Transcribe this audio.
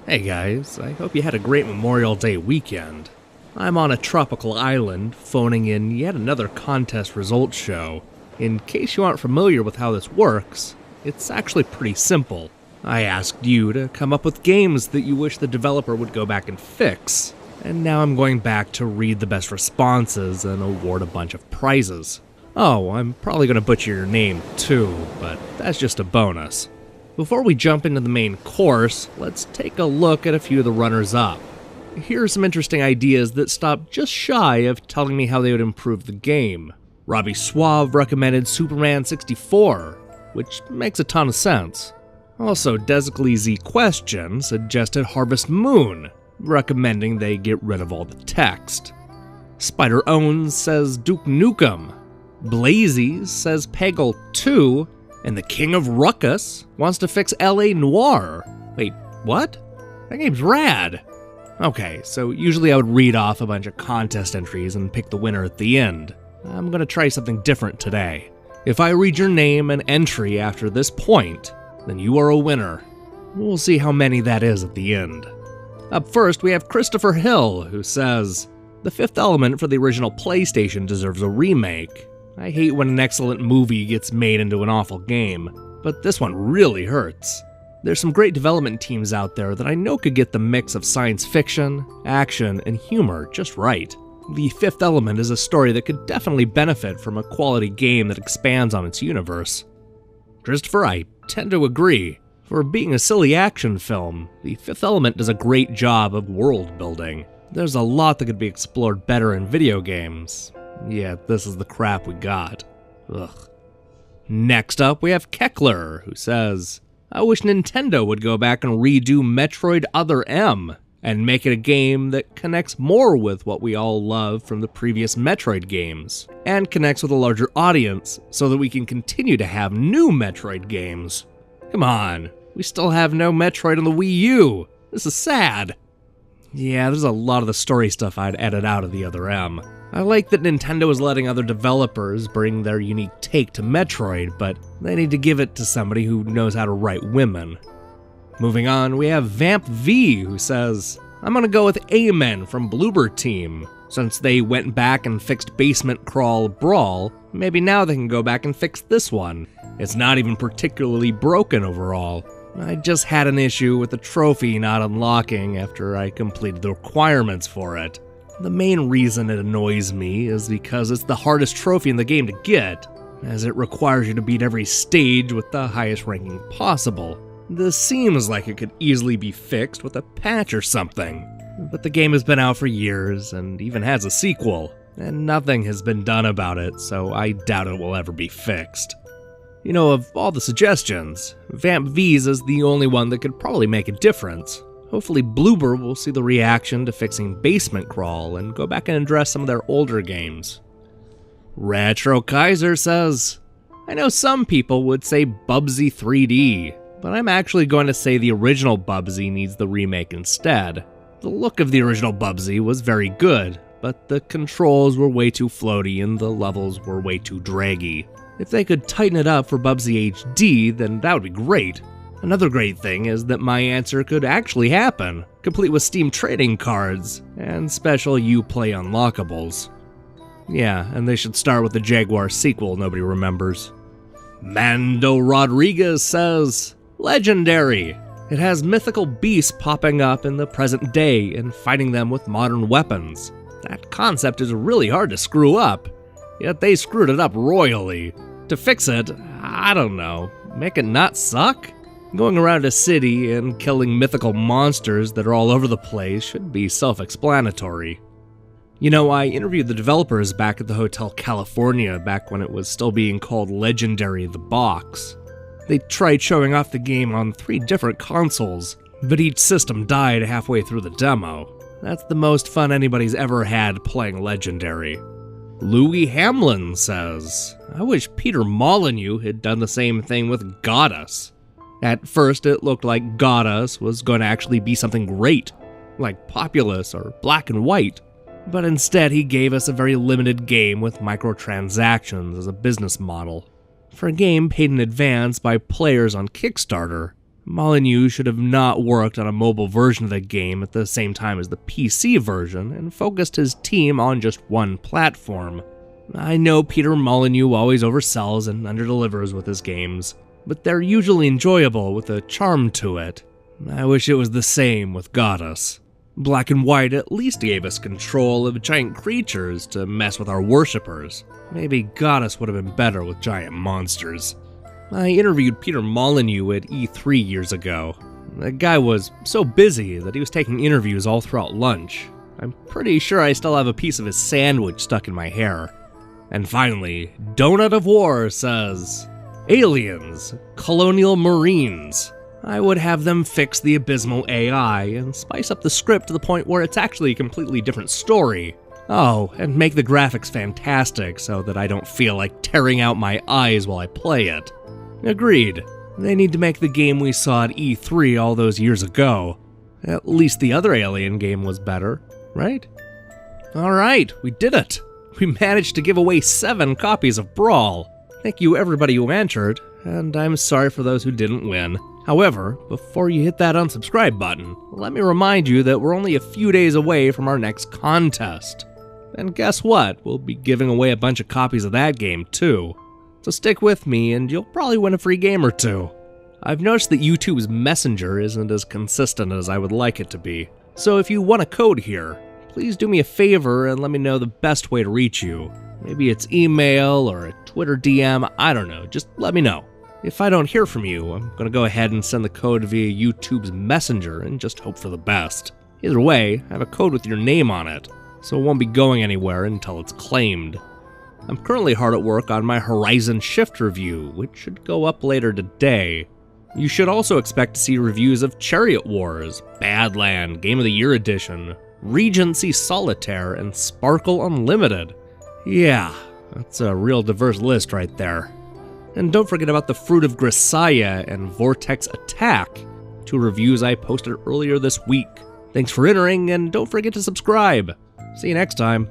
Hey guys, I hope you had a great Memorial Day weekend. I'm on a tropical island, phoning in yet another contest results show. In case you aren't familiar with how this works, it's actually pretty simple. I asked you to come up with games that you wish the developer would go back and fix, and now I'm going back to read the best responses and award a bunch of prizes. Oh, I'm probably going to butcher your name too, but that's just a bonus. Before we jump into the main course, let's take a look at a few of the runners-up. Here are some interesting ideas that stopped just shy of telling me how they would improve the game. Robbie Suave recommended Superman 64, which makes a ton of sense. Also, Desically Z Question suggested Harvest Moon, recommending they get rid of all the text. Spider Owns says Duke Nukem. Blazy says Peggle 2, and the King of Ruckus wants to fix LA Noire. Wait, what? That game's rad. Okay, so usually I would read off a bunch of contest entries and pick the winner at the end. I'm gonna try something different today. If I read your name and entry after this point, then you are a winner. We'll see how many that is at the end. Up first, we have Christopher Hill, who says, "The Fifth Element for the original PlayStation deserves a remake. I hate when an excellent movie gets made into an awful game, but this one really hurts. There's some great development teams out there that I know could get the mix of science fiction, action, and humor just right. The Fifth Element is a story that could definitely benefit from a quality game that expands on its universe." Christopher, I tend to agree. For being a silly action film, The Fifth Element does a great job of world building. There's a lot that could be explored better in video games. Yeah, this is the crap we got. Ugh. Next up, we have Keckler, who says, "I wish Nintendo would go back and redo Metroid Other M, and make it a game that connects more with what we all love from the previous Metroid games, and connects with a larger audience so that we can continue to have new Metroid games. Come on, we still have no Metroid on the Wii U. This is sad." Yeah, there's a lot of the story stuff I'd edit out of the Other M. I like that Nintendo is letting other developers bring their unique take to Metroid, but they need to give it to somebody who knows how to write women. Moving on, we have Vamp V, who says, "I'm gonna go with Amen from Bloober Team. Since they went back and fixed Basement Crawl Brawl, maybe now they can go back and fix this one. It's not even particularly broken overall. I just had an issue with the trophy not unlocking after I completed the requirements for it. The main reason it annoys me is because it's the hardest trophy in the game to get, as it requires you to beat every stage with the highest ranking possible. This seems like it could easily be fixed with a patch or something, but the game has been out for years and even has a sequel, and nothing has been done about it, so I doubt it will ever be fixed." You know, of all the suggestions, Vamp V's is the only one that could probably make a difference. Hopefully Bloober will see the reaction to fixing Basement Crawl and go back and address some of their older games. Retro Kaiser says, "I know some people would say Bubsy 3D, but I'm actually going to say the original Bubsy needs the remake instead. The look of the original Bubsy was very good, but the controls were way too floaty and the levels were way too draggy. If they could tighten it up for Bubsy HD, then that would be great. Another great thing is that my answer could actually happen, complete with Steam trading cards and special Uplay unlockables. Yeah, and they should start with the Jaguar sequel nobody remembers." Mando Rodriguez says, "Legendary. It has mythical beasts popping up in the present day and fighting them with modern weapons. That concept is really hard to screw up, yet they screwed it up royally. To fix it, I don't know, make it not suck? Going around a city and killing mythical monsters that are all over the place should be self-explanatory." You know, I interviewed the developers back at the Hotel California back when it was still being called Legendary the Box. They tried showing off the game on 3 different consoles, but each system died halfway through the demo. That's the most fun anybody's ever had playing Legendary. Louis Hamlin says, "I wish Peter Molyneux had done the same thing with Goddess. At first, it looked like Goddess was going to actually be something great, like Populous or Black and White, but instead he gave us a very limited game with microtransactions as a business model. For a game paid in advance by players on Kickstarter, Molyneux should have not worked on a mobile version of the game at the same time as the PC version and focused his team on just one platform. I know Peter Molyneux always oversells and underdelivers with his games, but they're usually enjoyable with a charm to it. I wish it was the same with Goddess. Black and White at least gave us control of giant creatures to mess with our worshippers. Maybe Goddess would have been better with giant monsters. I interviewed Peter Molyneux at E3 years ago. The guy was so busy that he was taking interviews all throughout lunch. I'm pretty sure I still have a piece of his sandwich stuck in my hair. And finally, Donut of War says, Aliens, Colonial Marines. I would have them fix the abysmal AI and spice up the script to the point where it's actually a completely different story. Oh, and make the graphics fantastic so that I don't feel like tearing out my eyes while I play it. Agreed. They need to make the game we saw at E3 all those years ago. At least the other Alien game was better, right? Alright, we did it! We managed to give away 7 copies of Brawl. Thank you everybody who entered, and I'm sorry for those who didn't win. However, before you hit that unsubscribe button, let me remind you that we're only a few days away from our next contest. And guess what? We'll be giving away a bunch of copies of that game too. So stick with me and you'll probably win a free game or two. I've noticed that YouTube's Messenger isn't as consistent as I would like it to be. So if you want a code here, please do me a favor and let me know the best way to reach you. Maybe it's email or a Twitter DM, I don't know, just let me know. If I don't hear from you, I'm going to go ahead and send the code via YouTube's Messenger and just hope for the best. Either way, I have a code with your name on it, so it won't be going anywhere until it's claimed. I'm currently hard at work on my Horizon Shift review, which should go up later today. You should also expect to see reviews of Chariot Wars, Badland, Game of the Year Edition, Regency Solitaire, and Sparkle Unlimited. Yeah, that's a real diverse list right there. And don't forget about the Fruit of Grisaya and Vortex Attack, 2 reviews I posted earlier this week. Thanks for entering, and don't forget to subscribe. See you next time.